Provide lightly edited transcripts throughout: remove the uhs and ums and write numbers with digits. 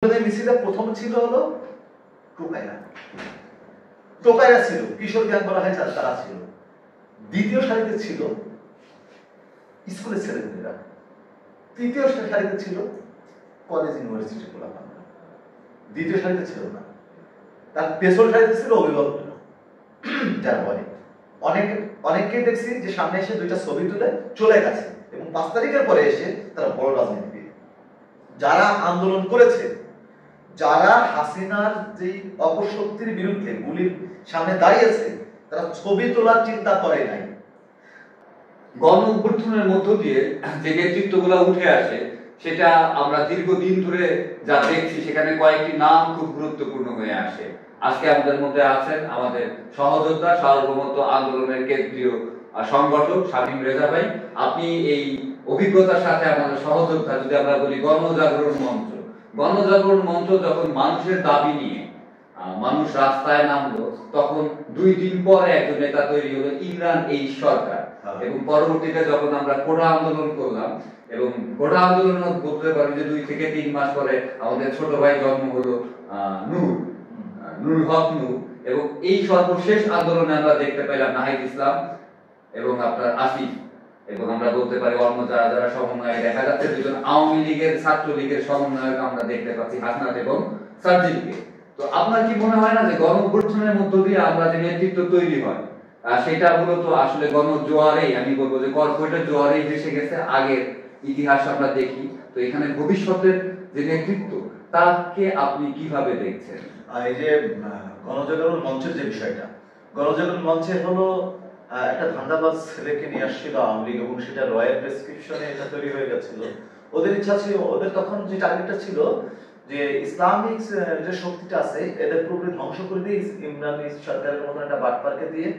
মিছিলে প্রথম ছিল হলো টোকাইরা টোকাইরা ছিল, কিশোর গ্যাং বলা হয় তারা ছিল। দ্বিতীয় সারিতে ছিল স্কুলের ছেলেমেয়েরা, তৃতীয় সারিতে ছিল কলেজ ইউনিভার্সিটি পোলাপানরা, দ্বিতীয় সারিতে ছিল না। তার পেছন সারিতে ছিল অভিভাবকরা, যারা বলে অনেককেই দেখছি যে সামনে এসে দুইটা ছবি তুলে চলে গেছে, এবং 5 তারিখের পরে এসে তারা বড় রাজনীতিবিদ, যারা আন্দোলন করেছে, যারা হাসিনার যে অপশক্তির বিরুদ্ধে গুলির সামনে দাঁড়িয়েছে, তারা ছবি তোলার চিন্তা করে নাই। গণ অভ্যুত্থানের মধ্য দিয়ে যে নেতৃত্বগুলো উঠে আসে, সেটা আমরা দীর্ঘদিন ধরে যা দেখছি, সেখানে কয়েকটি নাম খুব গুরুত্বপূর্ণ হয়ে আসে। আজকে আমাদের মধ্যে আছেন আমাদের সহযোদ্ধা, সার্বভৌমত্ব আন্দোলনের কেন্দ্রীয় সংগঠক শামীম রেজা ভাই। আপনি এই অভিজ্ঞতার সাথে আমাদের সহযোদ্ধা, যদি আমরা বলি গণজাগরণ মঞ্চ, গণজাগরণ মঞ্চ যখন মানুষের দাবি নিয়ে মানুষ রাস্তায় নামলো, তখন 2 দিন পরে একজন নেতা তৈরি হলো ইমরান এই সরকার, এবং পরবর্তীতে যখন আমরা কোটা আন্দোলন করলাম, এবং কোটা আন্দোলন বলতে পারি যে 2 থেকে 3 মাস পরে আমাদের ছোট ভাই জন্ম হলো নুরুল হক নূর, এবং এই সর্বশেষ আন্দোলনে আমরা দেখতে পেলাম নাহিদ ইসলাম এবং আপনার আসিফ, এবং আমরা বলতে পারি অন্য যারা সমন্বয়ে দেখা যাচ্ছে 2জন আওয়ামী লীগের ছাত্রলীগের সমন্বয়ক আমরা দেখতে পাচ্ছি, হাসনাত এবং সার্জিলকে। তো আপনার কি মনে হয় না যে গণ অভ্যুত্থানের মধ্য দিয়ে আমরা যে নেতৃত্ব তৈরি হয়, সেটা মূলত আসলে গণজোয়ারেই, আমি বলবো যে কর্পোরেটের জোয়ারেই ভেসে গেছে? আগের ইতিহাস আমরা দেখি, তো এখানে ভবিষ্যতের যে নেতৃত্ব, তাকে আপনি কিভাবে দেখছেন? এই যে গণজাগরণ মঞ্চের যে বিষয়টা, গণজাগরণ মঞ্চে হলো একটা ধান্দাবাজ ছেলেকে নিয়ে আসছিল আওয়ামী লীগ, এবং সেটা রয়্যাল প্রেসক্রিপশনে এটা তৈরি হয়ে গেছিল। ওদের ইচ্ছা ছিল, ওদের তখন যে টার্গেটটা ছিল যে ইসলামিক যে শক্তিটা আছে এদের পুরোপুরি ধ্বংস করে দিয়ে ইমরান সরকারের মতো একটা বাটপারকে দিয়ে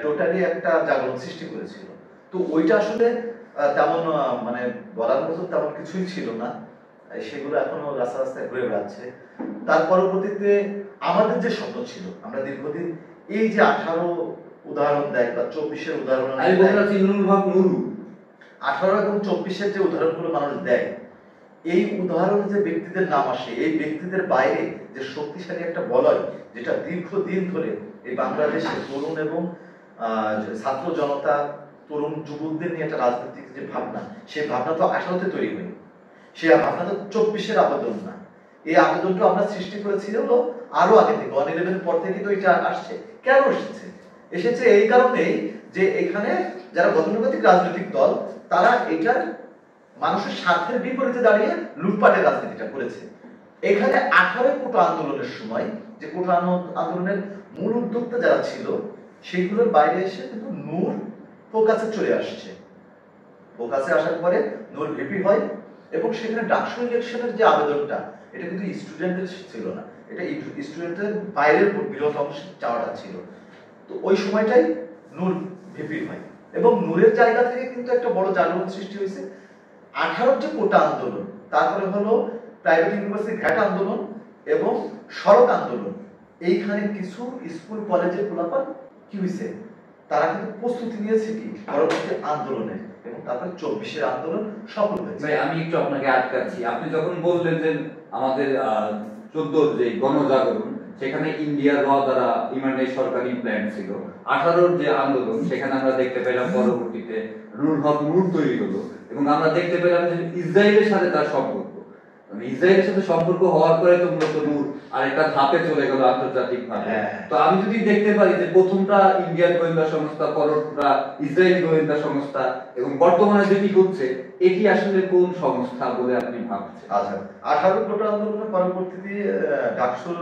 টোটালি একটা জাগরণ সৃষ্টি করেছিল। তো ওইটা আসলে তেমন মানে বলার মতো তেমন কিছুই ছিল না, সেগুলো এখনো রাস্তা রাস্তায় ঘুরে বেড়াচ্ছে। তার পরবর্তীতে আমাদের যে স্বপ্ন ছিল, আমরা দীর্ঘদিন এই যে 18 উদাহরণ দেয় বা 24-এর উদাহরণ, 18 এবং 24-এর যে উদাহরণগুলো মানুষ দেয়, এই উদাহরণে যে ব্যক্তিদের নাম আসে, এই ব্যক্তিদের বাইরে যে শক্তিশালী একটা বলয়, যেটা দীর্ঘদিন ধরে এই বাংলাদেশের তরুণ এবং ছাত্র জনতা, তরুণ যুবকদের নিয়ে একটা রাজনৈতিক যে ভাবনা, সেই ভাবনা তো 18-তে তৈরি হয়নি, সেই ভাবনা তো 24-এর আবেদন না। এই আবেদনটা আমরা সৃষ্টি করেছি হলো আরো আগে থেকে, 1/11 পর থেকে তো এটা আসছে। কেন এসেছে এই কারণেই যে এখানে যারা গতানুগতিক রাজনৈতিক দল, তারা এটার মানুষের স্বার্থের বিপরীতে দাঁড়িয়ে লুটপাটের রাজনীতিটা করেছে। এখানে 18 কোটা আন্দোলনের সময় যে কোটা আন্দোলনের মূল উদ্যোক্তা যারা ছিল, সেগুলোর বাইরে এসে কিন্তু নূর ফোকাসে চলে আসছে। ফোকাসে আসার পরে নূর ভিপি হয়, এবং সেখানে ডাকসু ইলেকশনের যে আবেদনটা, এটা কিন্তু স্টুডেন্টের ছিল না, এটা স্টুডেন্টের বাইরের বিরোধ অংশ চাওয়াটা ছিল। তো ওই সময়টাই নূর ভিপি হয়, এবং নূরের জায়গা থেকে কিন্তু একটা বড় জাগরণ সৃষ্টি হয়েছে। 18 যে কোটা আন্দোলন, তারপরে হলো প্রাইভেট ইউনিভার্সিটি ঘাট আন্দোলন এবং সড়ক আন্দোলন। এইখানে কিছু স্কুল কলেজের পোলাপান কি হয়েছে, তারা কিন্তু প্রস্তুতি নিয়েছে কি পরবর্তী আন্দোলনে, এবং তারপরে 24-এর আন্দোলন সফল হয়েছে। ভাই আমি একটু আপনাকে আটকাচ্ছি, আপনি যখন বললেন যে আমাদের 14 যে গণজাগরণ, সেখানে ইন্ডিয়ার র দ্বারা ইমরানের সরকারি প্ল্যান ছিল। 18-র যে আন্দোলন, সেখানে আমরা দেখতে পেলাম পরবর্তীতে নুরুল হক নূর তৈরি হলো, এবং আমরা দেখতে পেলাম যে ইসরায়েলের সাথে তার সম্পর্ক, মানে ইসরায়েলের সাথে সম্পর্ক হওয়ার পরে তো মূলত নূর আরেকটা ধাপে চলে গেল আন্তর্জাতিক ভাবে। তো আমি যদি দেখতে পারি যে প্রথমটা ইন্ডিয়ান গোয়েন্দা সংস্থা, পরটা ইসরায়েলি গোয়েন্দা সংস্থা, এবং বর্তমানে যেটি হচ্ছে, এটি আসলে কোন সংস্থা বলে আপনি ভাবছেন? আচ্ছা, 18 কোটা আন্দোলনের পরবর্তীতে ডাকসুর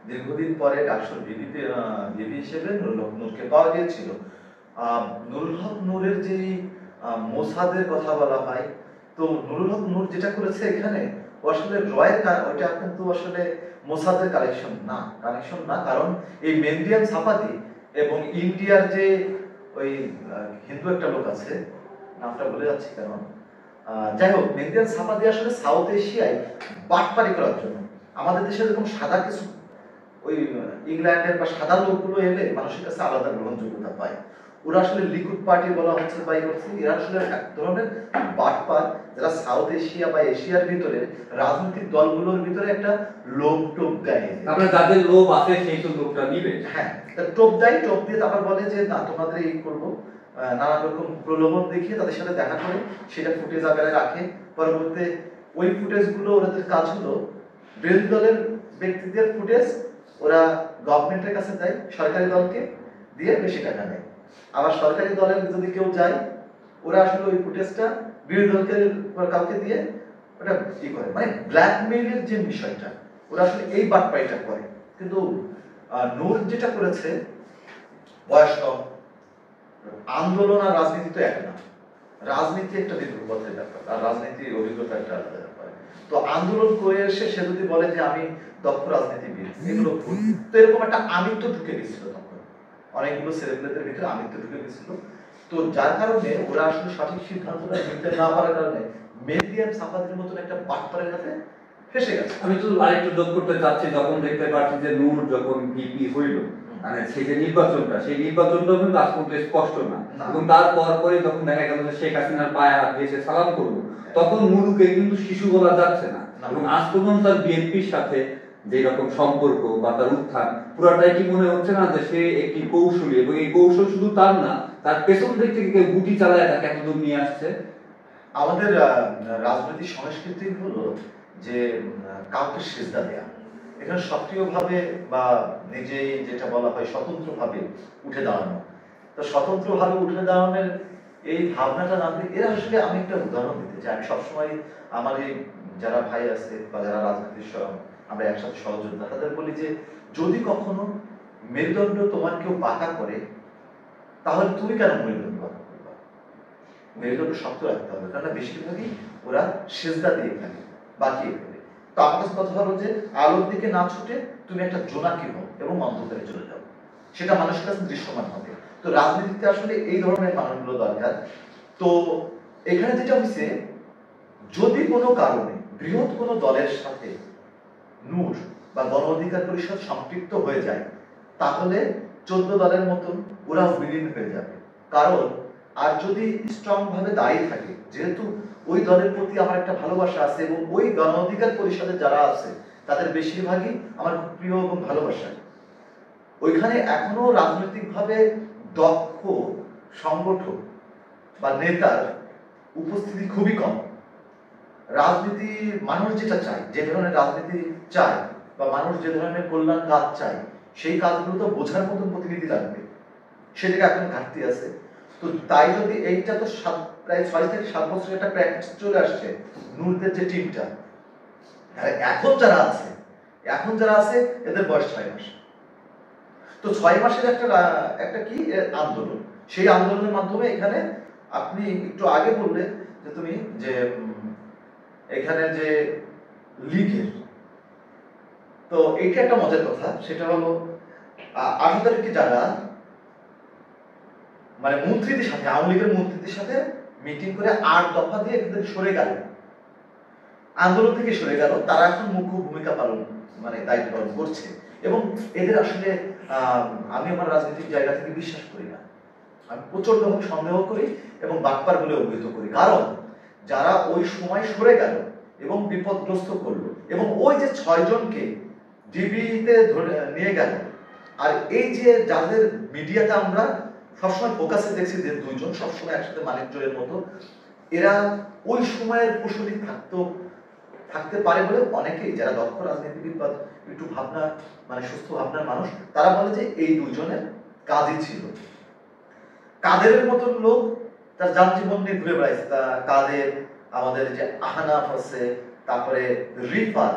দীর্ঘদিন পরে ডাকসুর ভিপি হিসেবে নুরুল হক নূরকে পাওয়া গিয়েছিল। নুরুল হক নূরের যে মোসাদের কথা বলা হয়, তো নুরুল হক নূর যেটা করেছে এখানে, আসলে ওইটা কিন্তু আসলে মোসাদের কানেকশন না, কারণ এই মেন্ডিয়ান সাফাদি এবং ইন্ডিয়ার যে ওই হিন্দু একটা লোক আছে, নামটা ভুলে যাচ্ছি কেন, যাই হোক, মেন্ডিয়ান সাফাদি আসলে সাউথ এশিয়ায় বাটপারি করার জন্য, আমাদের দেশে এরকম সাদা কিছু ওই ইংল্যান্ডের বা সাদা লোকগুলো এলে মানুষের কাছে আলাদা গ্রহণযোগ্যতা পায়, ওরা আসলে লিকুড পার্টি বলা হচ্ছে বা করছে, এরা আসলে এক ধরনের বাটপার, যারা সাউথ এশিয়া বা এশিয়ার ভিতরে রাজনৈতিক দলগুলোর ভিতরে একটা লোভ টোপ দেয়। আমরা যাদের লোভ আছে সেই তো লোভটা নিবে। হ্যাঁ, টোপ দেয়, টোপ দিয়ে তারপর বলে যে না তোমাদের এই করবো, নানা রকম প্রলোভন দেখিয়ে তাদের সাথে দেখা করে সেটা ফুটেজ আকারে রাখে। পরবর্তীতে ওই ফুটেজ গুলো ওদের কাজ হলো বিরোধী দলের ব্যক্তিদের ফুটেজ ওরা গভর্নমেন্টের কাছে দেয়, সরকারি দলকে দিয়ে বেশি টাকা নেয়। আবার সরকারি দলের যদি কেউ যায়, ওরা আসলে ওই ফুটেজটা বিরোধী দলকে কাউকে দিয়ে ওটা কি করে, মানে ব্ল্যাকমেইলের যে বিষয়টা ওরা আসলে এই বাটপাইটা করে। কিন্তু নূর যেটা করেছে, বয়স কম, আন্দোলন আর রাজনীতি তো এক না, রাজনীতি একটা দীর্ঘপথের ব্যাপার আর রাজনীতি অভিজ্ঞতা একটা আলাদা ব্যাপার। তো আন্দোলন করে এসে সে যদি বলে যে আমি দক্ষ রাজনীতিবিদ, এগুলো ভুল। তো এরকম একটা আমিত্ব ঢুকে গেছিল তখন, অনেকগুলো সেলিব্রিটিদের ভিতরে আমিত্ব ঢুকে গেছিল। তো যার কারণে ওরা আসলে সঠিক সিদ্ধান্তটা নিতে না পারার কারণে মেহেদী সাফাদের মতন একটা বাটপারের কাছে ফেসে গেছে। আমি তো আরেকটু যোগ করতে চাচ্ছি, যখন দেখতে পাচ্ছি যে নূর যখন ভিপি হইল, মানে সেই যে নির্বাচনটা, সেই নির্বাচনটা কিন্তু আজ পর্যন্ত স্পষ্ট না। এবং তারপর পরে যখন দেখা গেল যে শেখ হাসিনার পায়ে হাত দিয়ে সালাম করবো, তখন নুরুকে কিন্তু শিশু বলা যাচ্ছে না। এবং আজ পর্যন্ত তার বিএনপির সাথে যে রকম সম্পর্ক বা তার উত্থান, পুরাটাই কি মনে হচ্ছে না যে সে একটি কৌশলী, এবং এই কৌশল শুধু তার না, তার পেছন দিক থেকে গুটি চালায় তাকে এতদূর নিয়ে আসছে। আমাদের রাজনৈতিক সংস্কৃতি হলো যে কাউকে সেজদা দেয়া, এখানে সক্রিয়ভাবে বা নিজেই যেটা বলা হয় স্বতন্ত্রভাবে উঠে দাঁড়ানো। তো স্বতন্ত্রভাবে উঠে দাঁড়ানোর এই ভাবনাটা না দিয়ে, এরা আসলে আমি একটা উদাহরণ দিতে চাই। আমি সবসময় আমার এই যারা ভাই আছে বা যারা রাজনীতির আমরা একসাথে সহযোদ্ধা, তাদের বলি যে যদি কখনো মেরুদণ্ড তোমার কেউ বাঁকা করে, তাহলে তুমি কেন মেরুদণ্ড বাঁকা করবা? মেরুদণ্ড শক্ত রাখতে হবে, কারণ বেশিরভাগই ওরা সেজদা দিয়ে ফেলে, বাঁকিয়ে ফেলে। তো আমার কাছে কথা হলো যে আলোর দিকে না ছুটে তুমি একটা জোনাকি হও এবং অন্ধকারে চলে যাও, সেটা মানুষের কাছে দৃশ্যমান হবে। তো রাজনীতিতে আসলে এই ধরনের মানুষগুলো দরকার। তো এখানে যেটা হচ্ছে, যদি কোনো কারণে বৃহৎ কোনো দলের সাথে নূর বা গণ অধিকার পরিষদ সম্পৃক্ত হয়ে যায়, তাহলে 14 দলের মতন ওরা বিলীন হয়ে যাবে। কারণ আর যদি স্ট্রং ভাবে দাঁড়িয়ে থাকে, যেহেতু ওই দলের প্রতি আমার একটা ভালোবাসা আছে এবং ওই গণ অধিকার পরিষদে যারা আছে তাদের বেশিরভাগই আমার খুব প্রিয় এবং ভালোবাসা, ওইখানে এখনো রাজনৈতিকভাবে দক্ষ সংগঠক বা নেতার উপস্থিতি খুবই কম। রাজনীতি মানুষ যেটা চায়, যে ধরনের রাজনীতি চায় বা মানুষ যে ধরনের কল্যাণ কাজ চায়, সেই কাজগুলো তো বোঝার মতন প্রতিনিধি লাগবে, সেটাকে এখন ঘাটতি আছে। তো তাই যদি এইটা তো প্রায় 6 থেকে 7 বছরের একটা প্র্যাকটিস চলে আসছে নূরদের যে টিমটা, এখন যারা আছে এদের বয়স 6 মাস। তো 6 মাসের একটা কি আন্দোলন, সেই আন্দোলনের মাধ্যমে এখানে আপনি একটু আগে বললেন যে তুমি যে এখানে যে লীগের, তো এইটা একটা মজার কথা, সেটা হলো 18 তারিখে যারা মানে মন্ত্রীদের সাথে, আওয়ামী লীগের মন্ত্রীদের সাথে মিটিং করে 8 দফা দিয়ে এদের সরে গেল, আন্দোলন থেকে সরে গেল, তারা এখন মুখ্য ভূমিকা পালন মানে দায়িত্ব পালন করছে। এবং এদের আসলে আমি আমার রাজনৈতিক জায়গা থেকে বিশ্বাস করি না, আমি প্রচন্ডভাবে সন্দেহ করি এবং বাটপার বলে অভিহিত করি। কারণ যারা ওই সময় সরে গেল এবং বিপদগ্রস্ত করলো, এবং ওই যে 6 জনকে ডিবিতে নিয়ে গেল, আর এই যে যাদের মিডিয়াতে আমরা সবসময় ফোকাসে দেখছি যে 2 জন সবসময় একসাথে মানিক জয়ের মতো, এরা ওই সময়ের কুশলী থাকতে পারে বলে অনেকেই যারা দক্ষ রাজনীতিবিদ বা একটু ভাবনা মানে সুস্থ ভাবনার মানুষ, তারা বলে যে এই 2 জনের কাজই ছিল। কাদেরের মতন লোক তার যানজীবন নিয়ে ঘুরে বেড়াইছে, তা কাদের, আমাদের যে আহনাফ আছে, তারপরে রিফাত,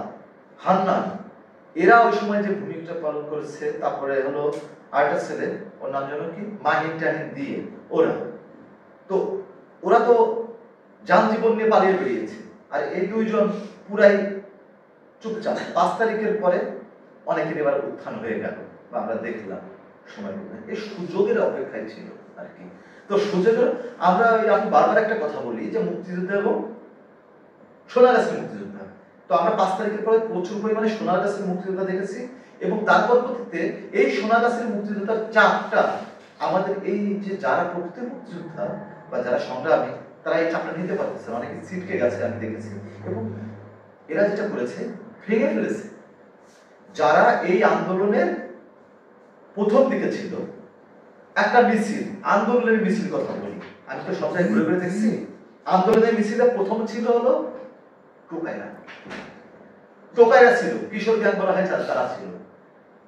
হান্নান, এরা ওই সময় যে ভূমিকা পালন করেছে। তারপরে হলো আরেকটা ছেলে, ওর নাম যেন কি, মাহিন টাহিন দিয়ে, ওরা তো যানজীবন নিয়ে পালিয়ে বেরিয়েছে। আর এই 2 জন পুরাই চুপচাপ। 5 তারিখের পরে অনেকের এবার উত্থান হয়ে গেল বা আমরা দেখলাম সময়, এই সুযোগের অপেক্ষায় ছিল আর কি। তো সুযোগের আমি বারবার একটা কথা বলি যে মুক্তিযুদ্ধ এবং সোনাগাছির মুক্তিযোদ্ধা, তো আমরা 5 তারিখের পরে প্রচুর পরিমাণে সোনাগাছির মুক্তিযোদ্ধা দেখেছি, এবং তার পরবর্তীতে এই সোনাগাছির মুক্তিযোদ্ধার চাপটা আমাদের এই যে যারা প্রকৃত মুক্তিযোদ্ধা বা যারা সংগ্রামী, তারা এই চাপটা নিতে পারতেছে, অনেকে ছিটকে গেছে আমি দেখেছি, এবং এরা যেটা করেছে ভেঙে ফেলেছে। যারা এই আন্দোলনের প্রথম দিকে ছিল, একটা মিছিল, আন্দোলনের মিছিল কথা বলি, আমি তো সব জায়গায় ঘুরে ঘুরে দেখছি, আন্দোলনের মিছিলে প্রথম ছিল হলো টোকাইরা। টোকাইরা ছিল, কিশোর গ্যাং বলা হয় তারা ছিল।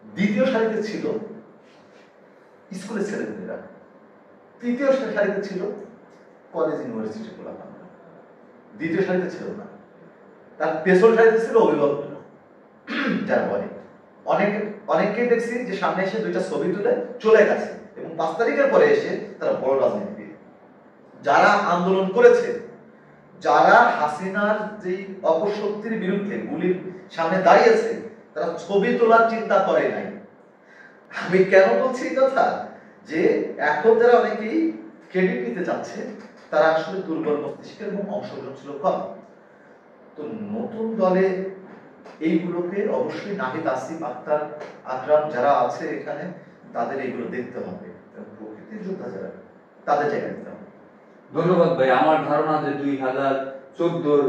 দ্বিতীয় সারিতে ছিল স্কুলের ছেলেমেয়েরা, তৃতীয় সারিতে ছিল কলেজ ইউনিভার্সিটির পোলাপানরা, দ্বিতীয় সারিতে ছিল না। তার পেছন সারিতে ছিল অভিভাবকরা, যারা বলে অনেককেই দেখছি যে সামনে এসে দুইটা ছবি তুলে চলে গেছে, এবং 5 তারিখের পরে এসে তারা বড় রাজনীতিবিদ। যারা আন্দোলন করেছে, যারা হাসিনার যে অপশক্তির বিরুদ্ধে গুলির সামনে দাঁড়িয়েছে, তারা ছবি তোলার চিন্তা করে নাই। আমি কেন বলছি এই কথা, যে এখন যারা অনেকেই ক্রেডিট নিতে চাচ্ছে, তারা আসলে দুর্বল মস্তিষ্কের এবং অংশগ্রহণ ছিল কম। তো নতুন দলে এইগুলোকে অবশ্যই নাহিদ, আসিফ, আক্তার, আকরাম যারা আছে এখানে, তাদের এইগুলো দেখতে হবে, প্রকৃতির যোদ্ধা যারা, তাদের জায়গা দিতে হবে। ধন্যবাদ ভাই। আমার ধারণা যে 2014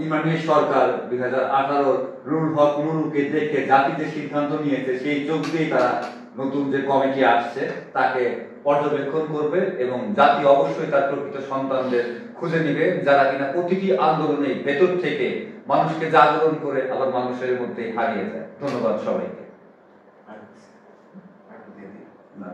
ইমানুয়েল সরকার 2018 রুল হক নুরুকে দেখে জাতি যে সিদ্ধান্ত নিয়েছে, সেই চোখ দিয়েই তারা নতুন যে কমিটি আসছে তাকে পর্যবেক্ষণ করবে, এবং জাতি অবশ্যই তার প্রকৃত সন্তানদের খুঁজে নিবে, যারা কিনা প্রতিটি আন্দোলনে ভেতর থেকে মানুষকে জাগরণ করে আবার মানুষের মধ্যে হারিয়ে যায়। ধন্যবাদ সবাইকে। আর দিয়ে দিই। না,